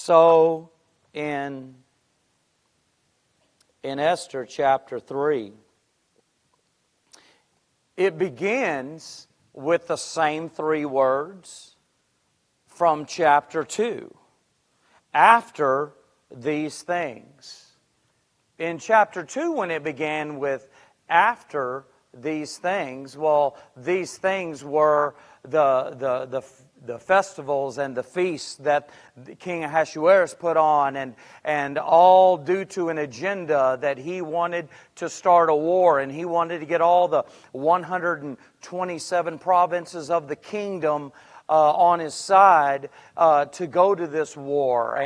So in Esther chapter 3, it begins with the same three words from chapter 2. After these things. In chapter 2, when it began with after these things, well, these things were the festivals and the feasts that King Ahasuerus put on, and all due to an agenda that he wanted to start a war, and he wanted to get all the 127 provinces of the kingdom on his side to go to this war.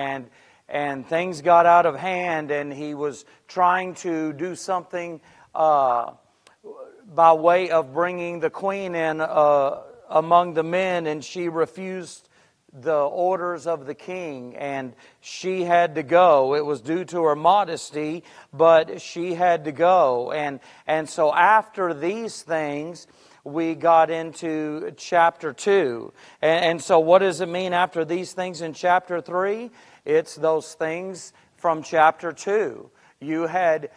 And things got out of hand, and he was trying to do something by way of bringing the queen in among the men, and she refused the orders of the king, and she had to go. It was due to her modesty, but she had to go. And so after these things, we got into chapter 2. And so what does it mean after these things in chapter 3? It's those things from chapter 2. You had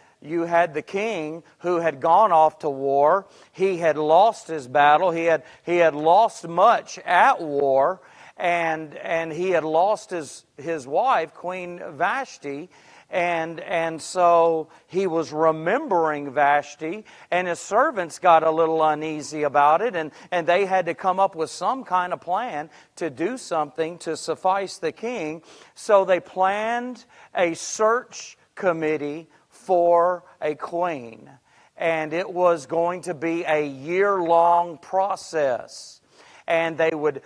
the king who had gone off to war. He had lost his battle. He had lost much at war, and he had lost his wife, Queen Vashti. And so he was remembering Vashti, and his servants got a little uneasy about it, and they had to come up with some kind of plan to do something to suffice the king. So they planned a search committee for a queen, and it was going to be a year-long process. And they would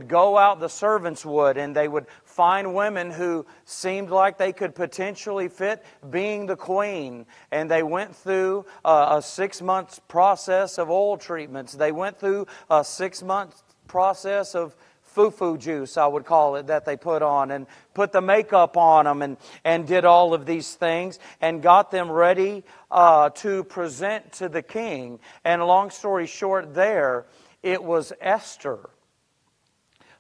go out, the servants would, and they would find women who seemed like they could potentially fit being the queen. And they went through a 6-month process of oil treatments. They went through a 6-month process of foo-foo juice, I would call it, that they put on, and put the makeup on them, and did all of these things, and got them ready to present to the king. And long story short there, it was Esther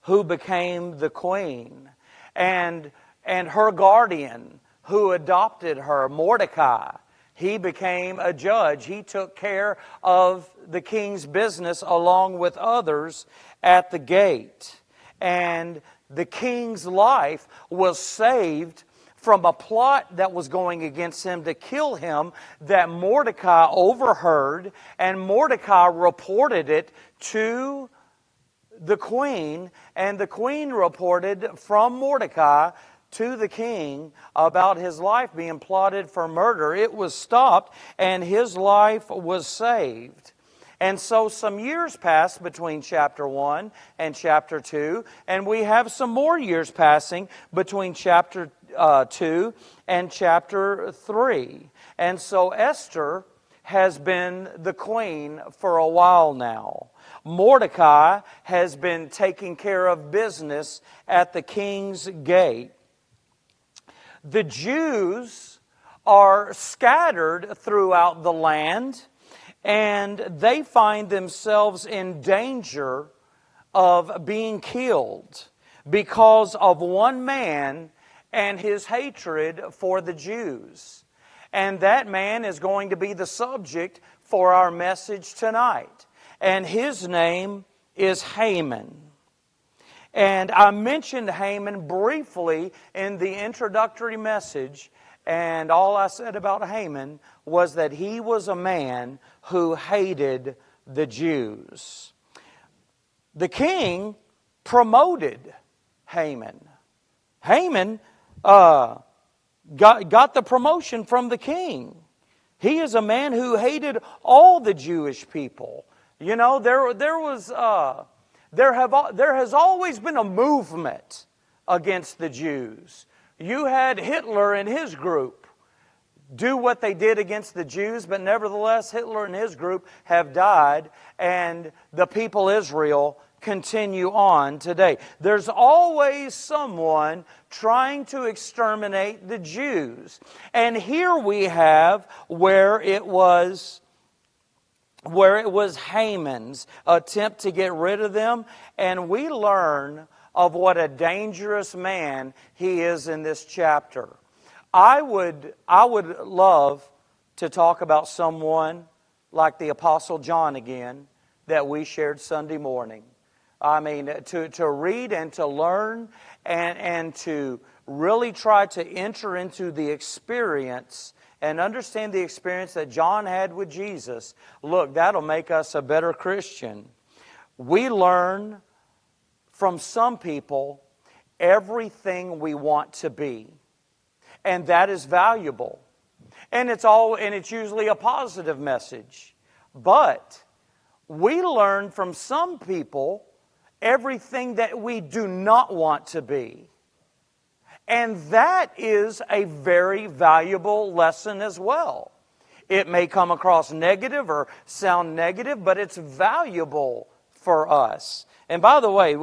who became the queen. And her guardian who adopted her, Mordecai, he became a judge. He took care of the king's business along with others at the gate. And the king's life was saved from a plot that was going against him to kill him that Mordecai overheard, and Mordecai reported it to the queen, and the queen reported from Mordecai to the king about his life being plotted for murder. It was stopped, and his life was saved. And so some years passed between chapter 1 and chapter 2, and we have some more years passing between chapter 2 and chapter 3. And so Esther has been the queen for a while now. Mordecai has been taking care of business at the king's gate. The Jews are scattered throughout the land, and they find themselves in danger of being killed because of one man and his hatred for the Jews. And that man is going to be the subject for our message tonight. And his name is Haman. And I mentioned Haman briefly in the introductory message, and all I said about Haman was that he was a man who hated the Jews. The king promoted Haman. Haman got the promotion from the king. He is a man who hated all the Jewish people. You know, there has always been a movement against the Jews. You had Hitler and his group do what they did against the Jews, but nevertheless Hitler and his group have died, and the people Israel continue on today. There's always someone trying to exterminate the Jews. And here we have where it was Haman's attempt to get rid of them, and we learn of what a dangerous man he is in this chapter. I would love to talk about someone like the Apostle John again that we shared Sunday morning. I mean, to read and to learn and to really try to enter into the experience and understand the experience that John had with Jesus. Look, that'll make us a better Christian. We learn from some people everything we want to be. And that is valuable. And it's usually a positive message. But we learn from some people everything that we do not want to be. And that is a very valuable lesson as well. It may come across negative or sound negative, but it's valuable for us. And by the way,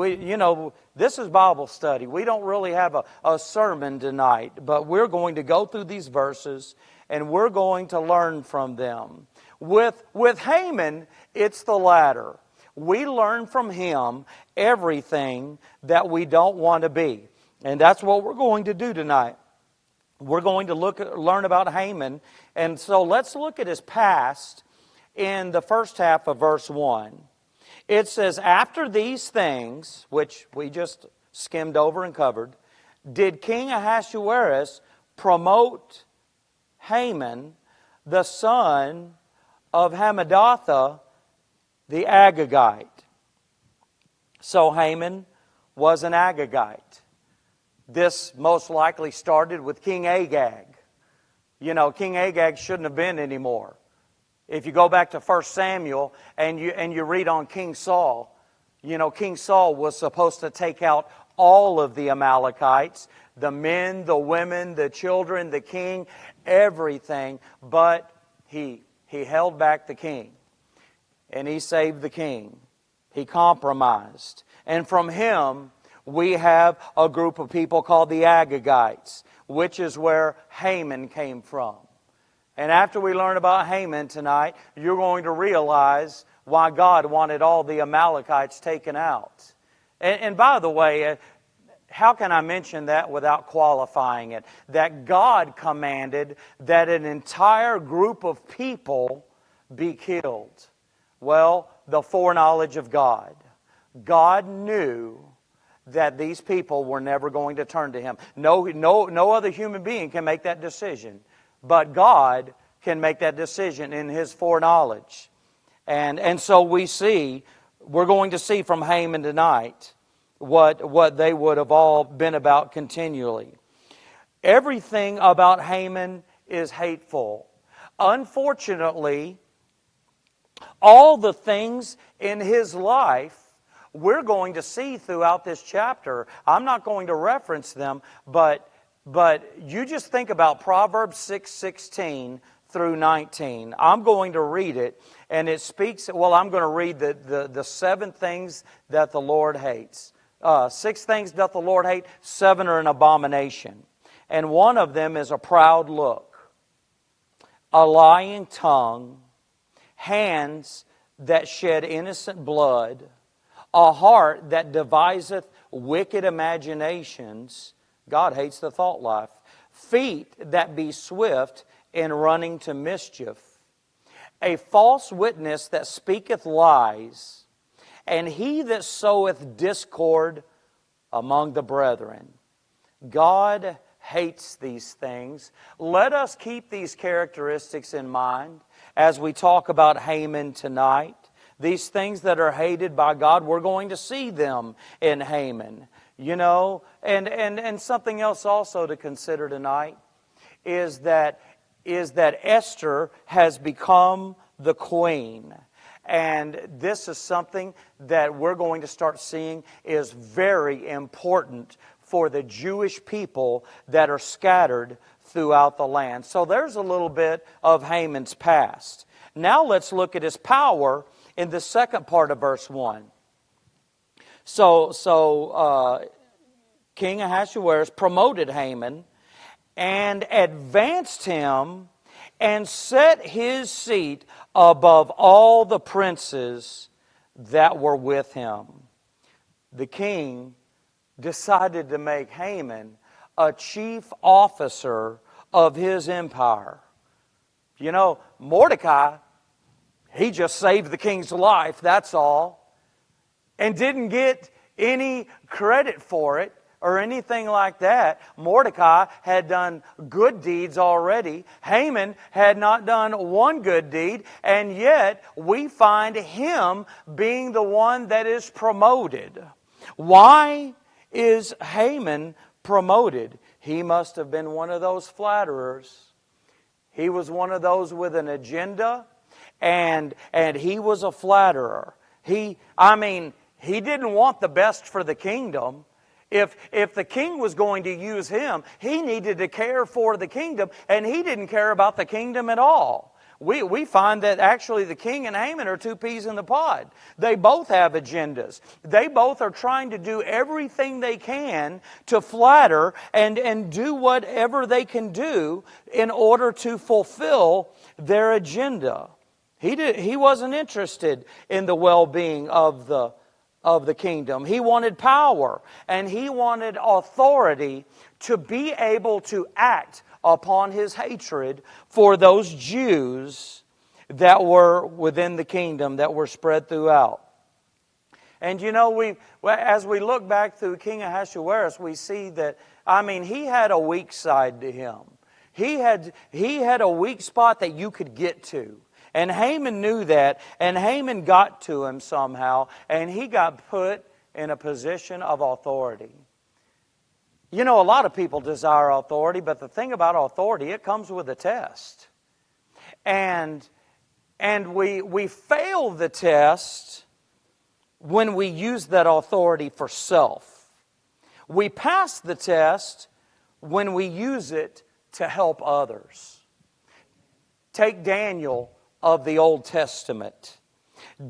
this is Bible study. We don't really have a sermon tonight, but we're going to go through these verses and we're going to learn from them. With Haman, it's the latter. We learn from him everything that we don't want to be. And that's what we're going to do tonight. We're going to learn about Haman. And so let's look at his past in the first half of verse 1. It says, after these things, which we just skimmed over and covered, did King Ahasuerus promote Haman, the son of Hammedatha, the Agagite. So Haman was an Agagite. This most likely started with King Agag. King Agag shouldn't have been anymore. If you go back to 1 Samuel and you read on King Saul, King Saul was supposed to take out all of the Amalekites, the men, the women, the children, the king, everything, but he held back the king. And he saved the king. He compromised. And from him, we have a group of people called the Agagites, which is where Haman came from. And after we learn about Haman tonight, you're going to realize why God wanted all the Amalekites taken out. And by the way, how can I mention that without qualifying it? That God commanded that an entire group of people be killed. Well, the foreknowledge of God. God knew that these people were never going to turn to Him. No other human being can make that decision. But God can make that decision in His foreknowledge. And so we're going to see from Haman tonight what they would have all been about continually. Everything about Haman is hateful. Unfortunately, all the things in his life we're going to see throughout this chapter. I'm not going to reference them, but you just think about Proverbs 6:16 through 19. I'm going to read it, and it speaks, I'm going to read the 7 things that the Lord hates. 6 things doth the Lord hate, 7 are an abomination. And one of them is a proud look, a lying tongue, hands that shed innocent blood, a heart that deviseth wicked imaginations. God hates the thought life. Feet that be swift in running to mischief. A false witness that speaketh lies. And he that soweth discord among the brethren. God hates these things. Let us keep these characteristics in mind as we talk about Haman tonight. These things that are hated by God, we're going to see them in Haman. And something else also to consider tonight is that Esther has become the queen. And this is something that we're going to start seeing is very important for the Jewish people that are scattered throughout the land. So there's a little bit of Haman's past. Now let's look at his power in the second part of verse 1. So King Ahasuerus promoted Haman and advanced him and set his seat above all the princes that were with him. The king decided to make Haman a chief officer of his empire. You know, Mordecai, he just saved the king's life, that's all, and didn't get any credit for it or anything like that. Mordecai had done good deeds already. Haman had not done one good deed, and yet we find him being the one that is promoted. Why is Haman promoted? He must have been one of those flatterers. He was one of those with an agenda, and he was a flatterer. He didn't want the best for the kingdom. If the king was going to use him, he needed to care for the kingdom, and he didn't care about the kingdom at all. We find that actually the king and Haman are two peas in the pod. They both have agendas. They both are trying to do everything they can to flatter and do whatever they can do in order to fulfill their agenda. He wasn't interested in the well-being of the kingdom. He wanted power, and he wanted authority to be able to act upon his hatred for those Jews that were within the kingdom, that were spread throughout. And you know, as we look back through King Ahasuerus, we see that, he had a weak side to him. He had a weak spot that you could get to. And Haman knew that, and Haman got to him somehow, and he got put in a position of authority. You know, a lot of people desire authority, but the thing about authority, it comes with a test. And we fail the test when we use that authority for self. We pass the test when we use it to help others. Take Daniel of the Old Testament.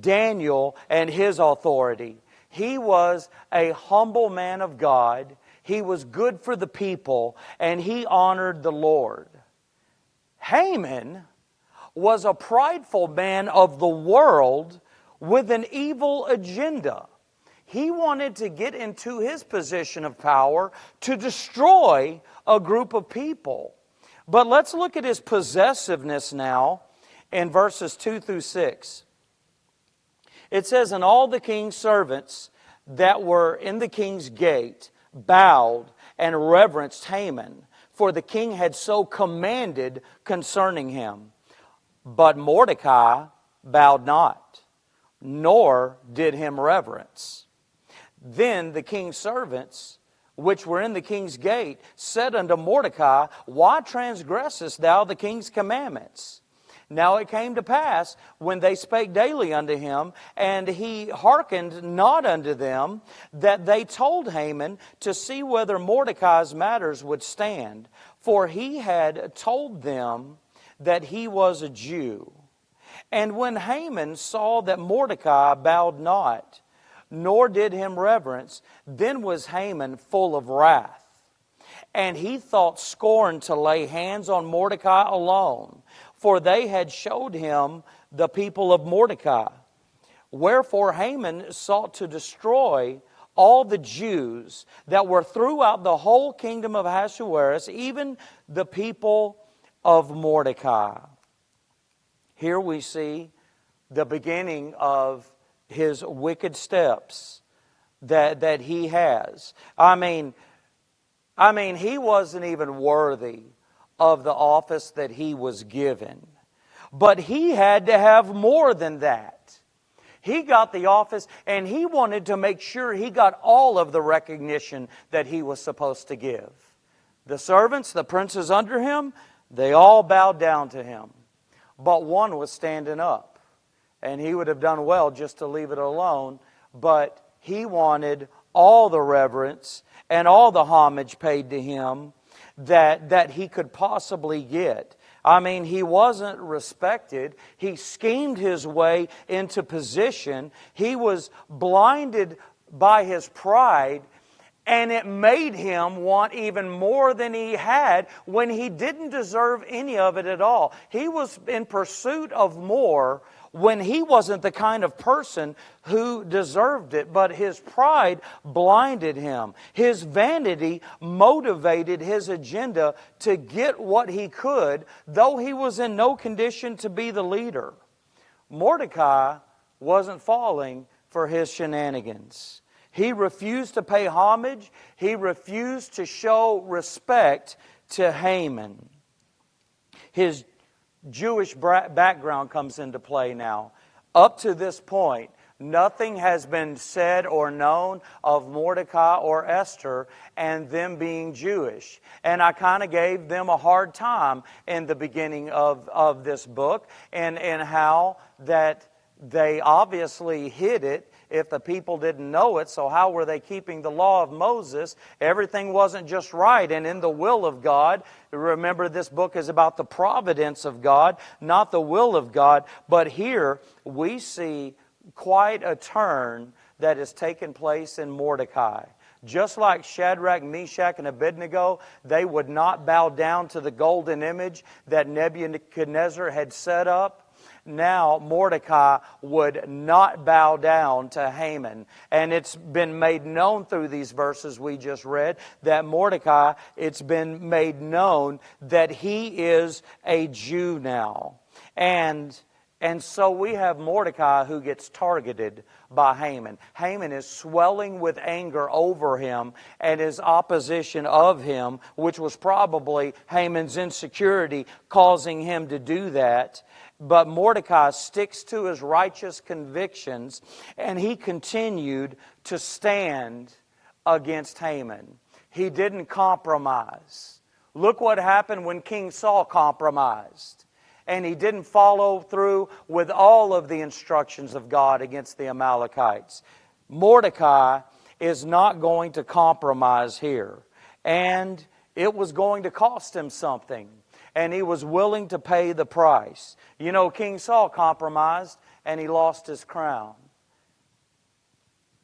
Daniel and his authority. He was a humble man of God. He was good for the people, and he honored the Lord. Haman was a prideful man of the world with an evil agenda. He wanted to get into his position of power to destroy a group of people. But let's look at his possessiveness now in verses 2 through 6. It says, "And all the king's servants that were in the king's gate bowed and reverenced Haman, for the king had so commanded concerning him. But Mordecai bowed not, nor did him reverence. Then the king's servants, which were in the king's gate, said unto Mordecai, Why transgressest thou the king's commandments? Now it came to pass, when they spake daily unto him, and he hearkened not unto them, that they told Haman to see whether Mordecai's matters would stand. For he had told them that he was a Jew. And when Haman saw that Mordecai bowed not, nor did him reverence, then was Haman full of wrath. And he thought scorn to lay hands on Mordecai alone, for they had showed him the people of Mordecai. Wherefore Haman sought to destroy all the Jews that were throughout the whole kingdom of Ahasuerus, even the people of Mordecai." Here we see the beginning of his wicked steps that he has. He wasn't even worthy of the office that he was given. But he had to have more than that. He got the office, and he wanted to make sure he got all of the recognition that he was supposed to give. The servants, the princes under him, they all bowed down to him. But one was standing up, and he would have done well just to leave it alone, but he wanted all the reverence and all the homage paid to him that he could possibly get. He wasn't respected. He schemed his way into position. He was blinded by his pride, And it made him want even more than he had when he didn't deserve any of it at all. He was in pursuit of more when he wasn't the kind of person who deserved it. But his pride blinded him. His vanity motivated his agenda to get what he could, though he was in no condition to be the leader. Mordecai wasn't falling for his shenanigans. He refused to pay homage. He refused to show respect to Haman. His Jewish background comes into play now. Up to this point, nothing has been said or known of Mordecai or Esther and them being Jewish. And I kind of gave them a hard time in the beginning of this book and how that they obviously hid it if the people didn't know it. So how were they keeping the law of Moses? Everything wasn't just right and in the will of God. Remember, this book is about the providence of God, not the will of God. But here we see quite a turn that has taken place in Mordecai. Just like Shadrach, Meshach, and Abednego, they would not bow down to the golden image that Nebuchadnezzar had set up. Now Mordecai would not bow down to Haman. And it's been made known through these verses we just read that Mordecai, it's been made known that he is a Jew now. And so we have Mordecai who gets targeted by Haman. Haman is swelling with anger over him and his opposition of him, which was probably Haman's insecurity causing him to do that. But Mordecai sticks to his righteous convictions, and he continued to stand against Haman. He didn't compromise. Look what happened when King Saul compromised. And he didn't follow through with all of the instructions of God against the Amalekites. Mordecai is not going to compromise here. And it was going to cost him something. And he was willing to pay the price. You know, King Saul compromised and he lost his crown.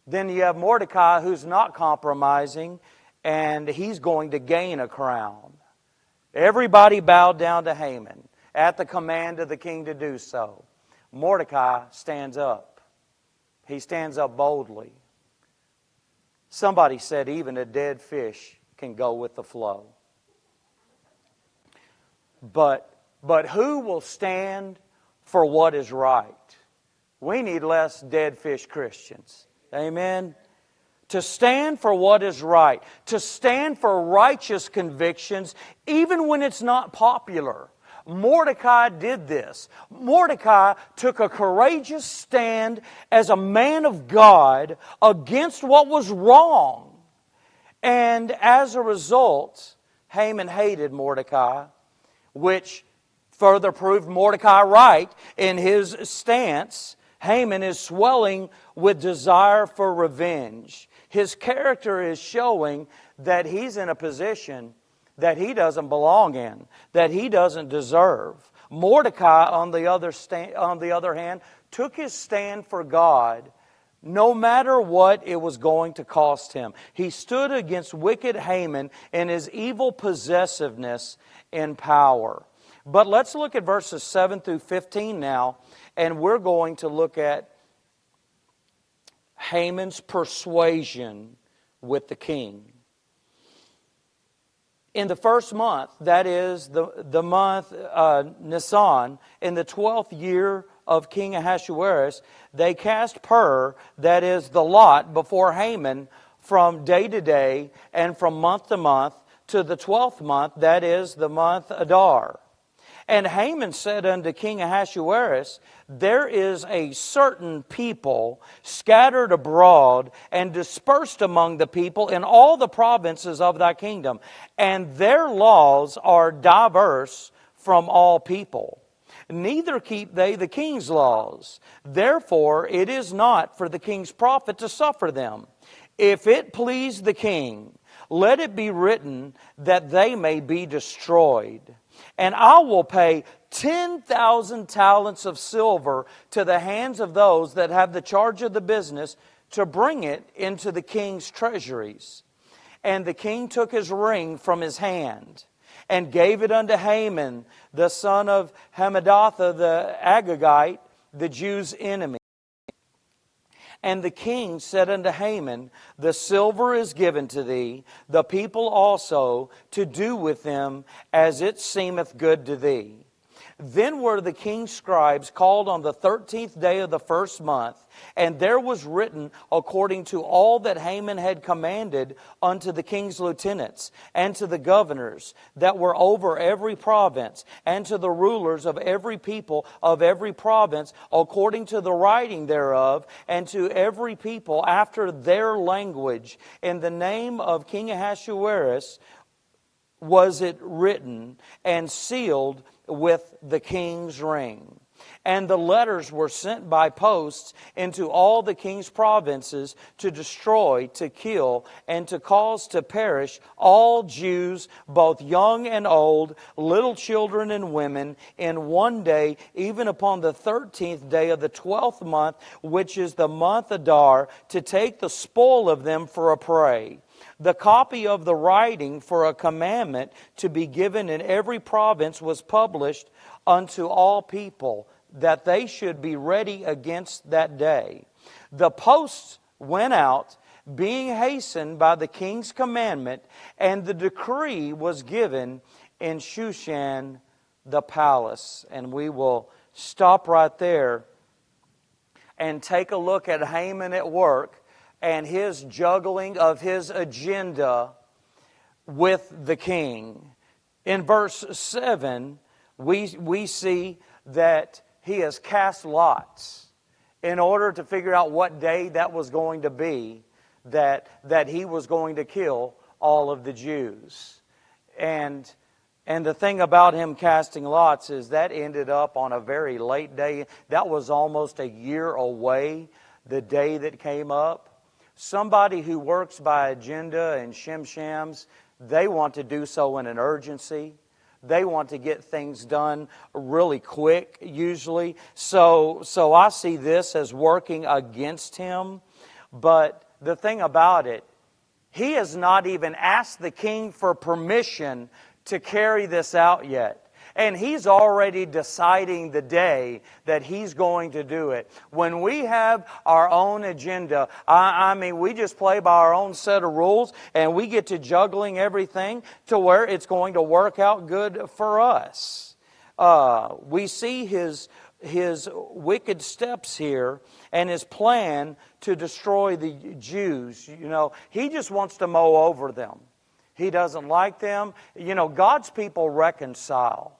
Then you have Mordecai who's not compromising and he's going to gain a crown. Everybody bowed down to Haman at the command of the king to do so. Mordecai stands up. He stands up boldly. Somebody said even a dead fish can go with the flow. But who will stand for what is right? We need less dead fish Christians. Amen? To stand for what is right. To stand for righteous convictions even when it's not popular. Mordecai did this. Mordecai took a courageous stand as a man of God against what was wrong. And as a result, Haman hated Mordecai, which further proved Mordecai right in his stance. Haman is swelling with desire for revenge. His character is showing that he's in a position that he doesn't belong in, that he doesn't deserve. Mordecai, on the other hand, took his stand for God no matter what it was going to cost him. He stood against wicked Haman and his evil possessiveness in power. But let's look at verses 7 through 15 now, and we're going to look at Haman's persuasion with the king. In the first month, that is the month Nisan, in the 12th year of King Ahasuerus, they cast pur, that is the lot, before Haman from day to day and from month to month to the 12th month, that is the month Adar. And Haman said unto King Ahasuerus, there is a certain people scattered abroad and dispersed among the people in all the provinces of thy kingdom, and their laws are diverse from all people. Neither keep they the king's laws. Therefore it is not for the king's profit to suffer them. If it please the king, let it be written that they may be destroyed. And I will pay 10,000 talents of silver to the hands of those that have the charge of the business to bring it into the king's treasuries. And the king took his ring from his hand and gave it unto Haman, the son of Hammedatha the Agagite, the Jews' enemy. And the king said unto Haman, the silver is given to thee, the people also, to do with them as it seemeth good to thee. Then were the king's scribes called on the 13th day of the first month, and there was written according to all that Haman had commanded unto the king's lieutenants, and to the governors that were over every province, and to the rulers of every people of every province, according to the writing thereof, and to every people after their language. In the name of King Ahasuerus was it written and sealed with the king's ring. And the letters were sent by posts into all the king's provinces to destroy, to kill, and to cause to perish all Jews, both young and old, little children and women, in one day, even upon the 13th day of the 12th month, which is the month Adar, to take the spoil of them for a prey. The copy of the writing for a commandment to be given in every province was published unto all people, that they should be ready against that day. The posts went out, being hastened by the king's commandment, and the decree was given in Shushan the palace. And we will stop right there and take a look at Haman at work and his juggling of his agenda with the king. In verse 7, we see that he has cast lots in order to figure out what day that was going to be, that he was going to kill all of the Jews. And the thing about him casting lots is that ended up on a very late day. That was almost a year away, the day that came up. Somebody who works by agenda and shimshams, they want to do so in an urgency. They want to get things done really quick, usually. So I see this as working against him. But the thing about it, he has not even asked the king for permission to carry this out yet. And he's already deciding the day that he's going to do it. When we have our own agenda, I mean, we just play by our own set of rules, and we get to juggling everything to where it's going to work out good for us. We see his wicked steps here and his plan to destroy the Jews. You know, he just wants to mow over them. He doesn't like them. You know, God's people reconcile.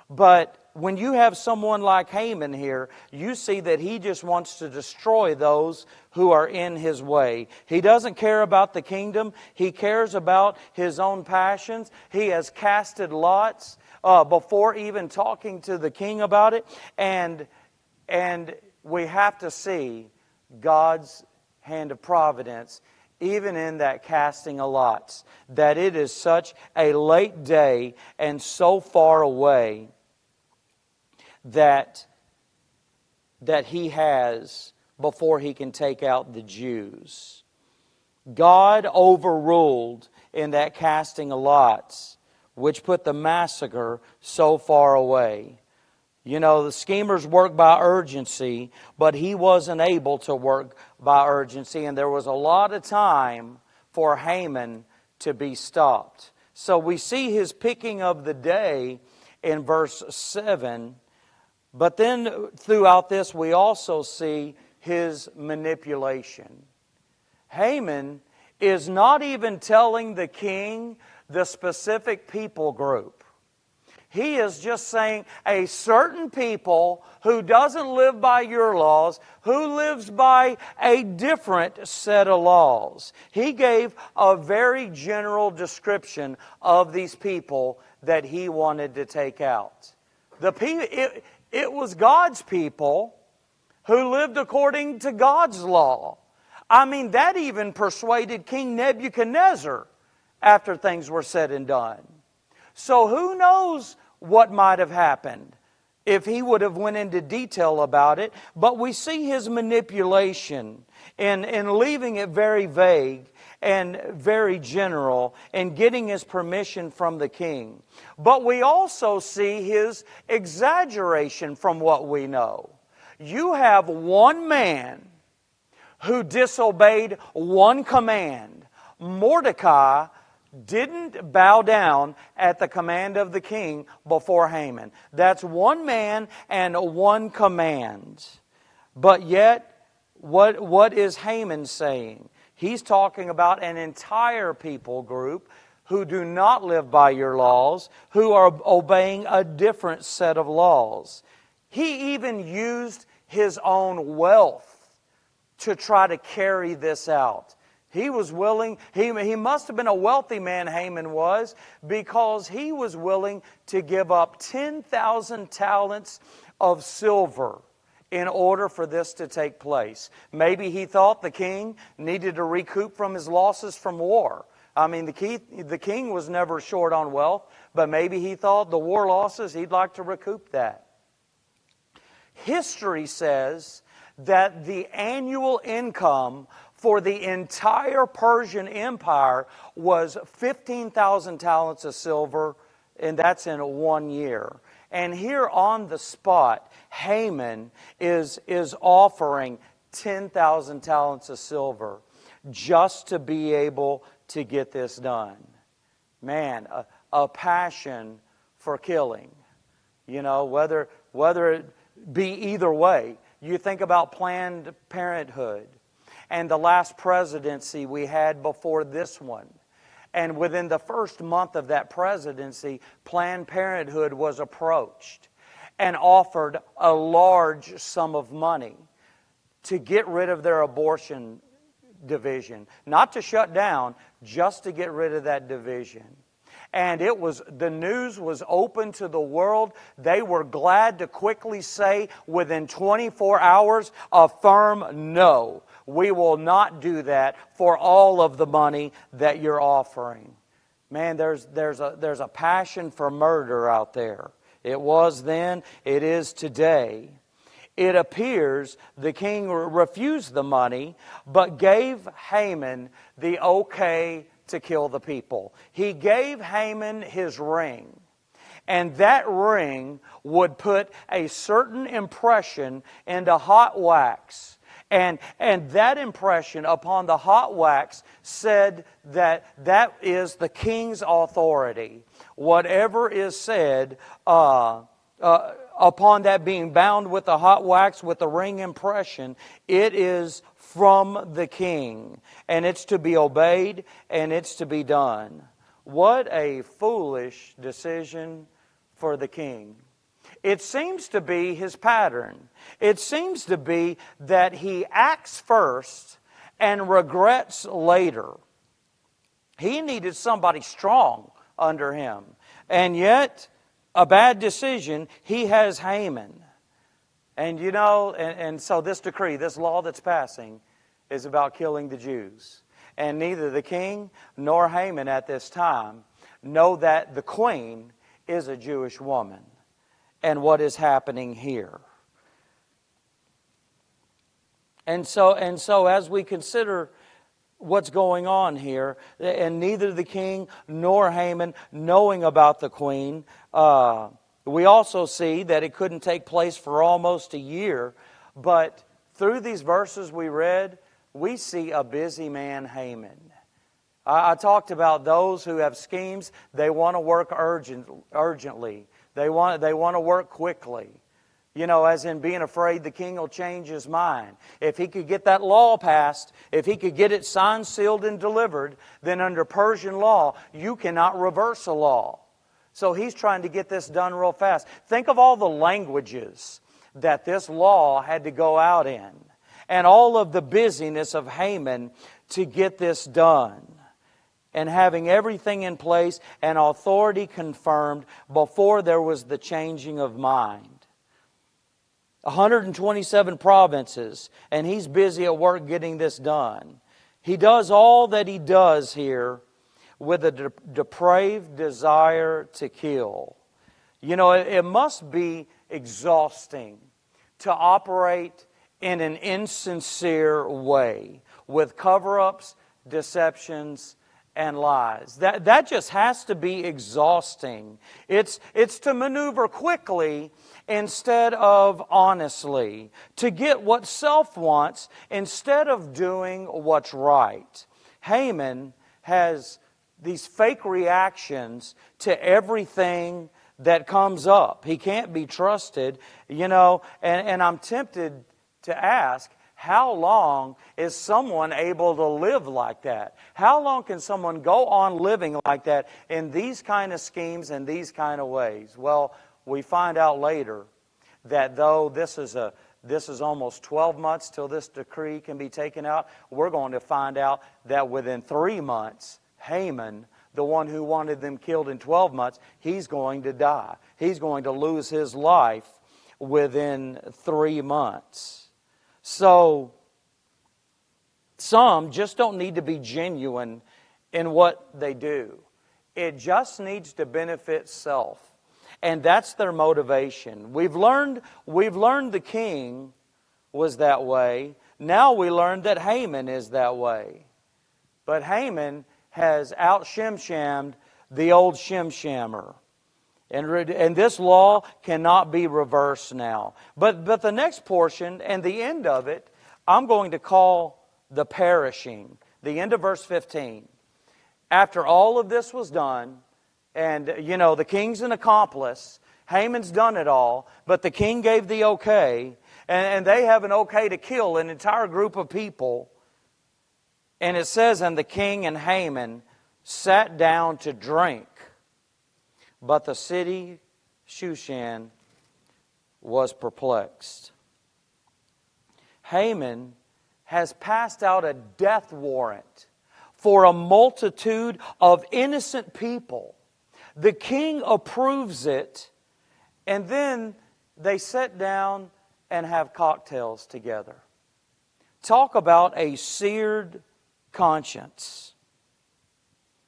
But when you have someone like Haman here, you see that he just wants to destroy those who are in his way. He doesn't care about the kingdom. He cares about his own passions. He has casted lots before even talking to the king about it. And we have to see God's hand of providence even in that casting of lots, that it is such a late day and so far away that he has before he can take out the Jews. God overruled in that casting of lots, which put the massacre so far away. You know, the schemers work by urgency, but he wasn't able to work by urgency, and there was a lot of time for Haman to be stopped. So we see his picking of the day in verse 7, but then throughout this we also see his manipulation. Haman is not even telling the king the specific people group. He is just saying a certain people who doesn't live by your laws, who lives by a different set of laws. He gave a very general description of these people that he wanted to take out. It was God's people who lived according to God's law. I mean, that even persuaded King Nebuchadnezzar after things were said and done. So who knows what might have happened if he would have went into detail about it. But we see his manipulation in leaving it very vague and very general in getting his permission from the king. But we also see his exaggeration from what we know. You have one man who disobeyed one command. Mordecai didn't bow down at the command of the king before Haman. That's one man and one command. But yet, what is Haman saying? He's talking about an entire people group who do not live by your laws, who are obeying a different set of laws. He even used his own wealth to try to carry this out. He was willing, he must have been a wealthy man, Haman was, because he was willing to give up 10,000 talents of silver in order for this to take place. Maybe he thought the king needed to recoup from his losses from war. I mean, the king was never short on wealth, but maybe he thought the war losses, he'd like to recoup that. History says that the annual income for the entire Persian Empire was 15,000 talents of silver, and that's in 1 year. And here on the spot, Haman is offering 10,000 talents of silver just to be able to get this done. Man, a passion for killing. You know, whether it be either way. You think about Planned Parenthood and the last presidency we had before this one. And within the first month of that presidency, Planned Parenthood was approached and offered a large sum of money to get rid of their abortion division. Not to shut down, just to get rid of that division. And the news was open to the world. They were glad to quickly say within 24 hours, a firm no. We will not do that for all of the money that you're offering. Man, there's a passion for murder out there. It was then, it is today. It appears the king refused the money, but gave Haman the okay to kill the people. He gave Haman his ring. And that ring would put a certain impression into hot wax. And that impression upon the hot wax said that is the king's authority. Whatever is said upon that being bound with the hot wax with the ring impression, it is from the king. And it's to be obeyed and it's to be done. What a foolish decision for the king. It seems to be his pattern. It seems to be that he acts first and regrets later. He needed somebody strong under him. And yet, a bad decision, he has Haman. And you know, and so this decree, this law that's passing, is about killing the Jews. And neither the king nor Haman at this time know that the queen is a Jewish woman. And what is happening here. And so as we consider what's going on here, and neither the king nor Haman knowing about the queen, we also see that it couldn't take place for almost a year. But through these verses we read, we see a busy man, Haman. I talked about those who have schemes. They want to work urgently. They want to work quickly. You know, as in being afraid the king will change his mind. If he could get that law passed, if he could get it signed, sealed, and delivered, then under Persian law, you cannot reverse a law. So he's trying to get this done real fast. Think of all the languages that this law had to go out in. And all of the busyness of Haman to get this done. And having everything in place and authority confirmed before there was the changing of mind. 127 provinces, and he's busy at work getting this done. He does all that he does here with a depraved desire to kill. You know, it must be exhausting to operate in an insincere way with cover-ups, deceptions, and lies. That just has to be exhausting. It's to maneuver quickly instead of honestly, to get what self wants instead of doing what's right. Haman has these fake reactions to everything that comes up. He can't be trusted, and I'm tempted to ask, how long is someone able to live like that? How long can someone go on living like that in these kind of schemes and these kind of ways? Well, we find out later that though this is almost 12 months till this decree can be taken out, we're going to find out that within 3 months, Haman, the one who wanted them killed in 12 months, he's going to die. He's going to lose his life within 3 months. So, some just don't need to be genuine in what they do. It just needs to benefit self. And that's their motivation. We've learned the king was that way. Now we learned that Haman is that way. But Haman has out-shimshammed the old shimshammer. And this law cannot be reversed now. But the next portion and the end of it, I'm going to call the perishing. The end of verse 15. After all of this was done, and the king's an accomplice, Haman's done it all, but the king gave the okay, and they have an okay to kill an entire group of people. And it says, and the king and Haman sat down to drink. But the city, Shushan, was perplexed. Haman has passed out a death warrant for a multitude of innocent people. The king approves it, and then they sit down and have cocktails together. Talk about a seared conscience.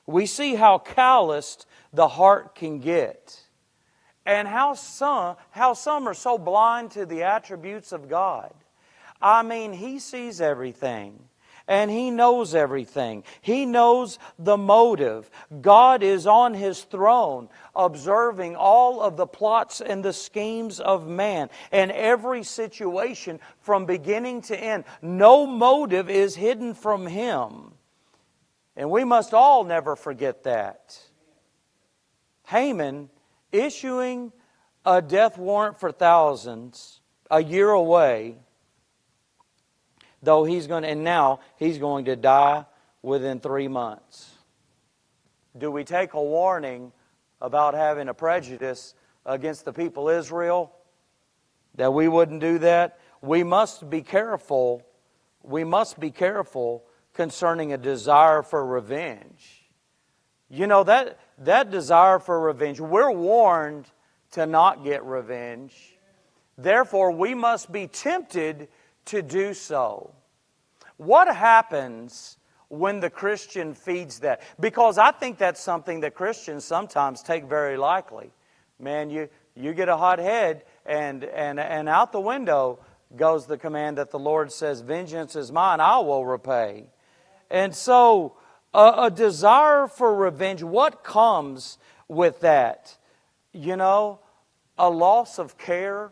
We see how calloused the heart can get, and how some are so blind to the attributes of God. I mean, He sees everything, and He knows everything. He knows the motive. God is on His throne, observing all of the plots and the schemes of man, and every situation from beginning to end. No motive is hidden from Him. And we must all never forget that. Haman issuing a death warrant for thousands a year away, though now he's going to die within 3 months. Do we take a warning about having a prejudice against the people of Israel? That we wouldn't do that? We must be careful. We must be careful concerning a desire for revenge. That desire for revenge, we're warned to not get revenge. Therefore, we must be tempted to do so. What happens when the Christian feeds that? Because I think that's something that Christians sometimes take very lightly. Man, you get a hot head, and out the window goes the command that the Lord says, "Vengeance is mine, I will repay." And so, a desire for revenge, what comes with that? A loss of care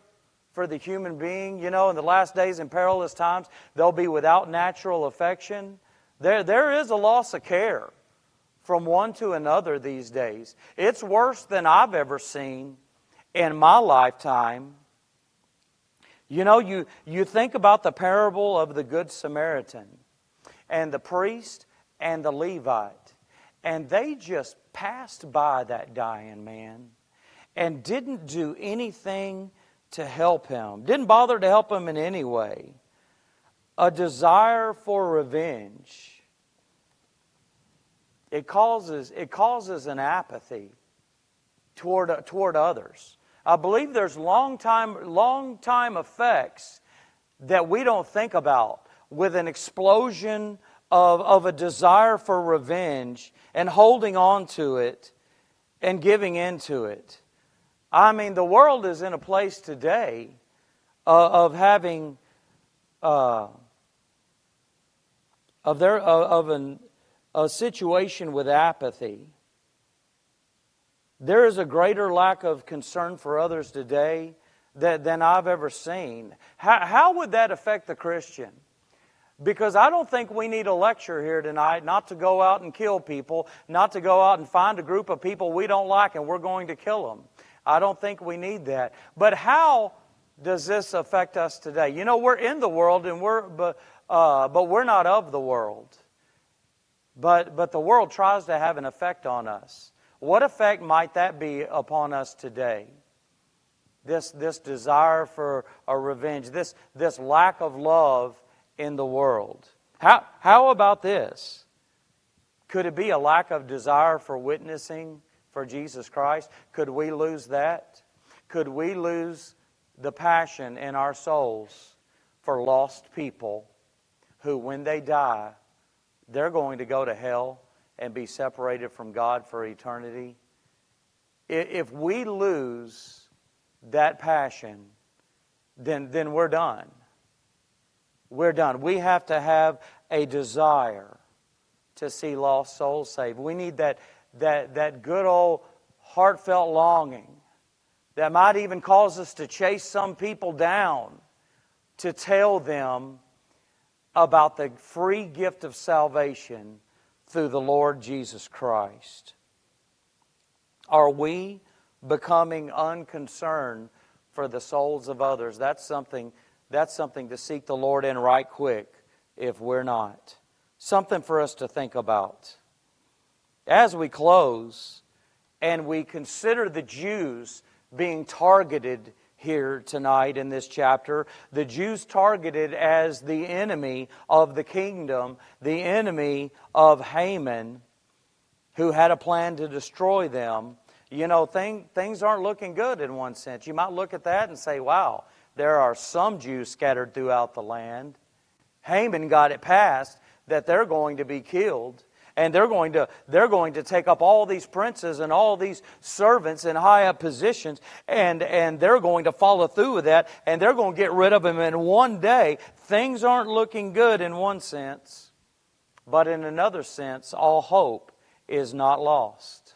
for the human being. In the last days and perilous times, they'll be without natural affection. There is a loss of care from one to another these days. It's worse than I've ever seen in my lifetime. You think about the parable of the Good Samaritan and the priest and the Levite, and they just passed by that dying man and didn't do anything to help him. Didn't bother to help him in any way. A desire for revenge. It causes an apathy toward others. I believe there's long time effects that we don't think about with an explosion of a desire for revenge and holding on to it and giving into it. I mean, the world is in a place today of having a situation with apathy. There is a greater lack of concern for others today than I've ever seen. How would that affect the Christian? Because I don't think we need a lecture here tonight not to go out and kill people, not to go out and find a group of people we don't like and we're going to kill them. I don't think we need that. But how does this affect us today? You know, we're in the world, and but we're not of the world. But the world tries to have an effect on us. What effect might that be upon us today? This desire for a revenge, this lack of love in the world. How about this? Could it be a lack of desire for witnessing for Jesus Christ? Could we lose that? Could we lose the passion in our souls for lost people who, when they die, they're going to go to hell and be separated from God for eternity? If we lose that passion, then we're done. We're done. We have to have a desire to see lost souls saved. We need that good old heartfelt longing that might even cause us to chase some people down to tell them about the free gift of salvation through the Lord Jesus Christ. Are we becoming unconcerned for the souls of others? That's something to seek the Lord in right quick if we're not. Something for us to think about. As we close and we consider the Jews being targeted here tonight in this chapter, the Jews targeted as the enemy of the kingdom, the enemy of Haman, who had a plan to destroy them. You know, things aren't looking good in one sense. You might look at that and say, wow, there are some Jews scattered throughout the land. Haman got it passed that they're going to be killed. And they're going to take up all these princes and all these servants in high up positions, and they're going to follow through with that, and they're going to get rid of them in one day. Things aren't looking good in one sense, but in another sense, all hope is not lost.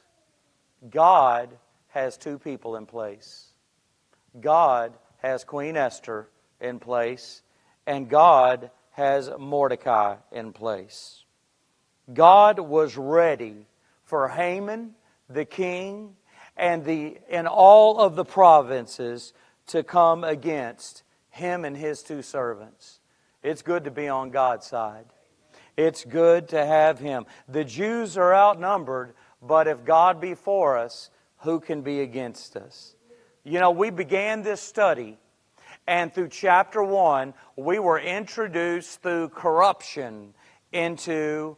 God has two people in place. God has Queen Esther in place, and God has Mordecai in place. God was ready for Haman, the king, and all of the provinces to come against him and his two servants. It's good to be on God's side. It's good to have Him. The Jews are outnumbered, but if God be for us, who can be against us? You know, we began this study, and through chapter 1, we were introduced through corruption into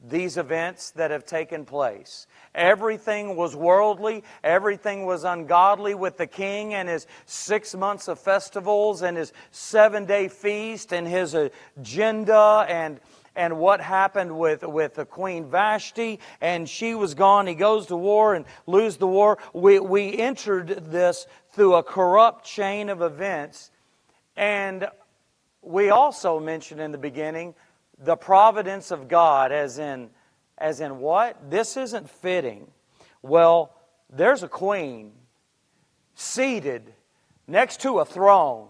these events that have taken place. Everything was worldly. Everything was ungodly with the king and his 6 months of festivals and his 7-day feast and his agenda and what happened with the Queen Vashti, and she was gone. He goes to war and loses the war. We entered this through a corrupt chain of events. And we also mentioned in the beginning the providence of God, as in what? This isn't fitting. Well, there's a queen seated next to a throne,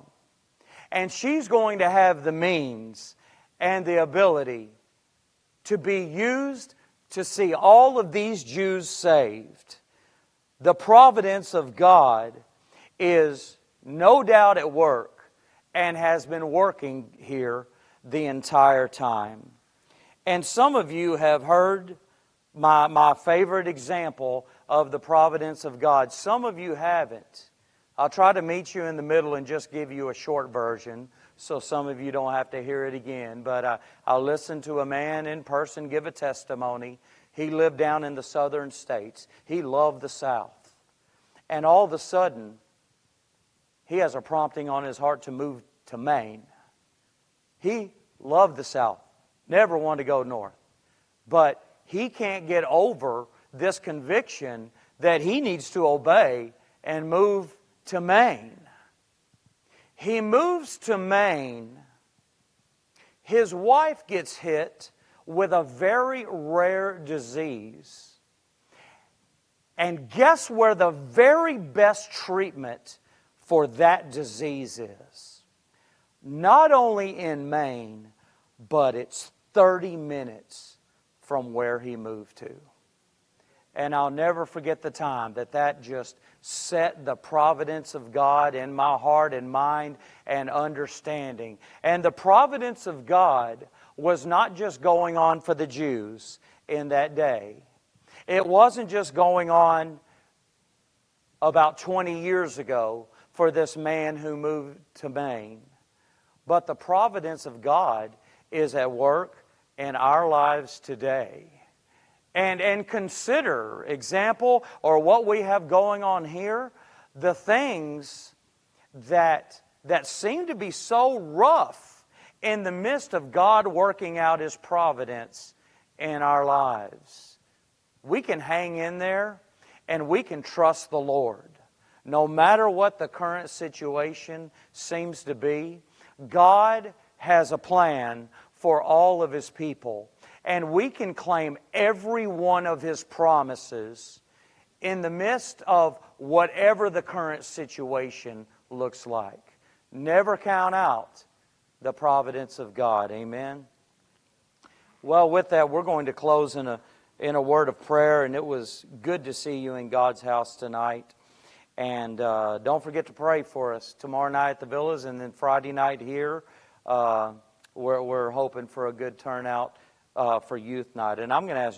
and she's going to have the means and the ability to be used to see all of these Jews saved. The providence of God is no doubt at work and has been working here the entire time. And some of you have heard my favorite example of the providence of God. Some of you haven't. I'll try to meet you in the middle and just give you a short version so some of you don't have to hear it again. But I'll listen to a man in person give a testimony. He lived down in the southern states. He loved the South. And all of a sudden, he has a prompting on his heart to move to Maine. He loved the South, never wanted to go north. But he can't get over this conviction that he needs to obey and move to Maine. He moves to Maine. His wife gets hit with a very rare disease. And guess where the very best treatment for that disease is? Not only in Maine, but it's 30 minutes from where he moved to. And I'll never forget the time that just set the providence of God in my heart and mind and understanding. And the providence of God was not just going on for the Jews in that day. It wasn't just going on about 20 years ago for this man who moved to Maine. But the providence of God is at work in our lives today. And consider, example, or what we have going on here, the things that seem to be so rough in the midst of God working out His providence in our lives. We can hang in there and we can trust the Lord. No matter what the current situation seems to be, God has a plan for all of His people. And we can claim every one of His promises in the midst of whatever the current situation looks like. Never count out the providence of God. Amen? Well, with that, we're going to close in a word of prayer. And it was good to see you in God's house tonight. And don't forget to pray for us tomorrow night at the Villas and then Friday night here. We're hoping for a good turnout for youth night. And I'm going to ask